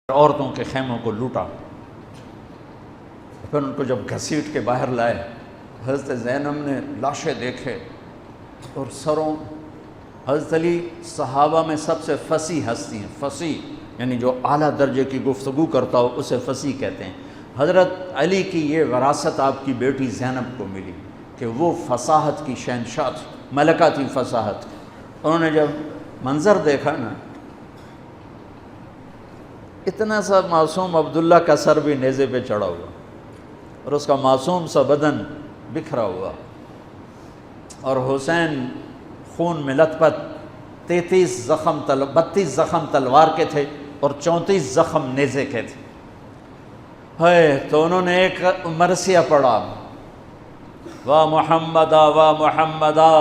عورتوں کے خیموں کو لوٹا، پھر ان کو جب گھسیٹ کے باہر لائے، حضرت زینب نے لاشیں دیکھے اور سروں. حضرت علی صحابہ میں سب سے فصیح ہستی ہیں. فصیح یعنی جو اعلیٰ درجے کی گفتگو کرتا ہو اسے فصیح کہتے ہیں. حضرت علی کی یہ وراثت آپ کی بیٹی زینب کو ملی کہ وہ فصاحت کی شہنشاہ تھی، ملکہ تھی فصاحت. انہوں نے جب منظر دیکھا نا، اتنا سا معصوم عبداللہ کا سر بھی نیزے پہ چڑھا ہوا اور اس کا معصوم سا بدن بکھرا ہوا، اور حسین خون میں لت پت، 32 زخم تلوار کے تھے اور 34 زخم نیزے کے تھے. تو انہوں نے ایک مرثیہ پڑھا، وا محمدا وا محمدا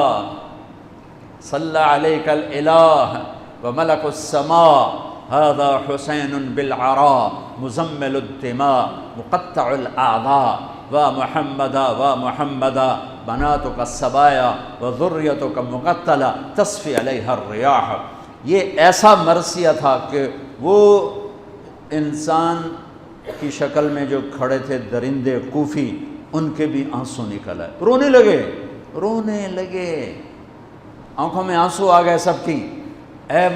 صلی علیک الالہ وملک السماء هذا حسین بالعراء مزمل الدماء مقطع الاعضاء وا محمدا وا محمدا بناتک السبایا وذریتک مقتلہ تصفی علیہ الریاح. یہ ایسا مرثیہ تھا کہ وہ انسان کی شکل میں جو کھڑے تھے درندے کوفی، ان کے بھی آنسو نکل آئے، رونے لگے، آنکھوں میں آنسو آ گئے سب کی. اے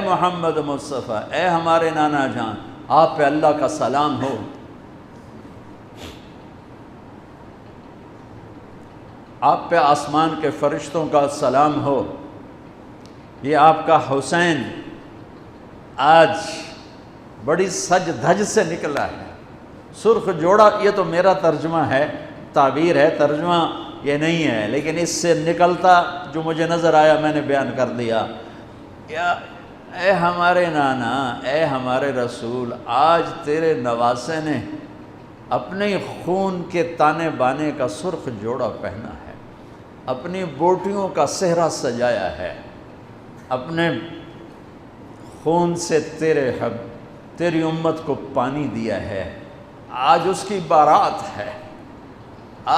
محمد مصطفیٰ، اے ہمارے نانا جان، آپ پہ اللہ کا سلام ہو، آپ پہ آسمان کے فرشتوں کا سلام ہو. یہ آپ کا حسین آج بڑی سج دھج سے نکلا ہے، سرخ جوڑا. یہ تو میرا ترجمہ ہے، تعبیر ہے، ترجمہ یہ نہیں ہے، لیکن اس سے نکلتا جو مجھے نظر آیا میں نے بیان کر دیا. یا اے ہمارے نانا، اے ہمارے رسول، آج تیرے نواسے نے اپنے خون کے تانے بانے کا سرخ جوڑا پہنا ہے، اپنی بوٹیوں کا صحرا سجایا ہے، اپنے خون سے تیری امت کو پانی دیا ہے. آج اس کی بارات ہے،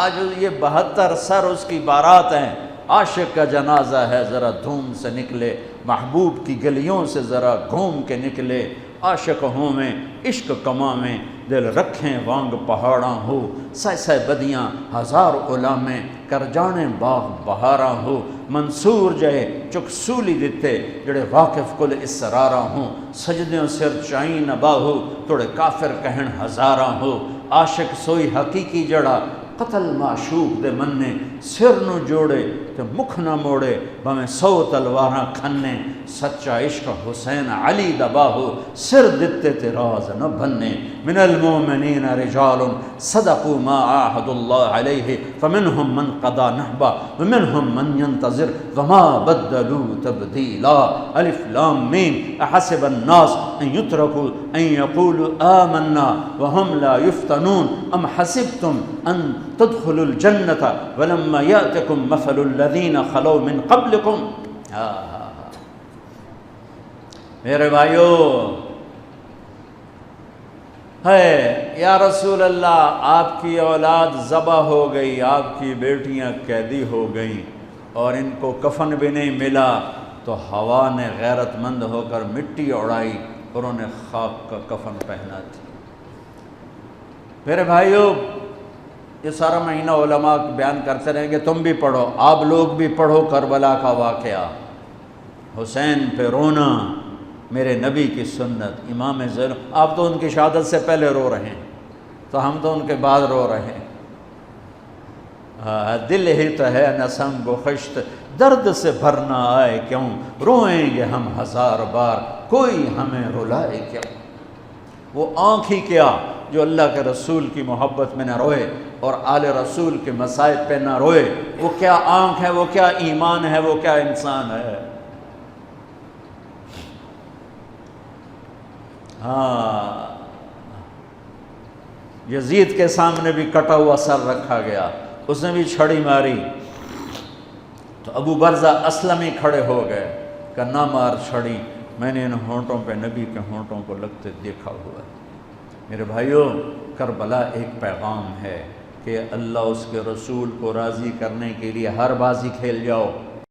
آج یہ 72 سر اس کی بارات ہیں. عاشق کا جنازہ ہے، ذرا دھوم سے نکلے، محبوب کی گلیوں سے ذرا گھوم کے نکلے. عاشق ہوں میں عشق کماں میں، دل رکھیں وانگ پہاڑاں ہو. سہ بدیاں ہزار غلامیں، کر جانے باغ بہاراں ہو. منصور جہے چک سولی دتے، جڑے واقف کل اسراراں ہوں. سجدیوں سر چائیں نبا ہو، توڑے کافر کہن ہزاراں ہو. عاشق سوئی حقیقی جڑا، قتل معشوق دے مننے. سر نو جوڑے تے مکھ نہ موڑے، بھویں 100 تلواراں کھنے. سچا عشق حسین علی دبا ہو، سر دتے تے راز نہ بھنے. من المومنین رجال صدقوا ما عاہدوا اللہ علیہ، فمنہم من قضا نحبا ومنہم من ينتظر وما بدلوا تبدیلا. الف لام میم احسب الناس ان يتركوا ان يقولوا آمنا وهم لا يفتنون ام حسبتم ان تدخلوا الجنة ولما يأتكم مثل الذين خلوا من قبلكم. میرے بھائیو، ہے یا رسول اللہ، آپ کی اولاد ذبح ہو گئی، آپ کی بیٹیاں قیدی ہو گئیں اور ان کو کفن بھی نہیں ملا، تو ہوا نے غیرت مند ہو کر مٹی اڑائی اور انہیں خاک کا کفن پہنا تھی. میرے بھائیو، یہ سارا مہینہ علماء بیان کرتے رہیں گے، تم بھی پڑھو، آپ لوگ بھی پڑھو کربلا کا واقعہ. حسین پہ رونا میرے نبی کی سنت. امام زین، آپ تو ان کی شہادت سے پہلے رو رہے ہیں، تو ہم تو ان کے بعد رو رہے ہیں. دل ہی تو ہے نسم و خشت، درد سے بھرنا آئے کیوں، روئیں گے ہم 1000 بار، کوئی ہمیں رلائے کیوں. وہ آنکھ ہی کیا جو اللہ کے رسول کی محبت میں نہ روئے اور آل رسول کے مصائب پہ نہ روئے. وہ کیا آنکھ ہے، وہ کیا ایمان ہے، وہ کیا انسان ہے. یزید کے سامنے بھی کٹا ہوا سر رکھا گیا، اس نے بھی چھڑی ماری تو ابو برزہ اسلمی کھڑے ہو گئے کہ نہ مار چھڑی، میں نے ان ہونٹوں پہ نبی کے ہونٹوں کو لگتے دیکھا ہوا ہے. میرے بھائیوں، کربلا ایک پیغام ہے کہ اللہ اس کے رسول کو راضی کرنے کے لیے ہر بازی کھیل جاؤ.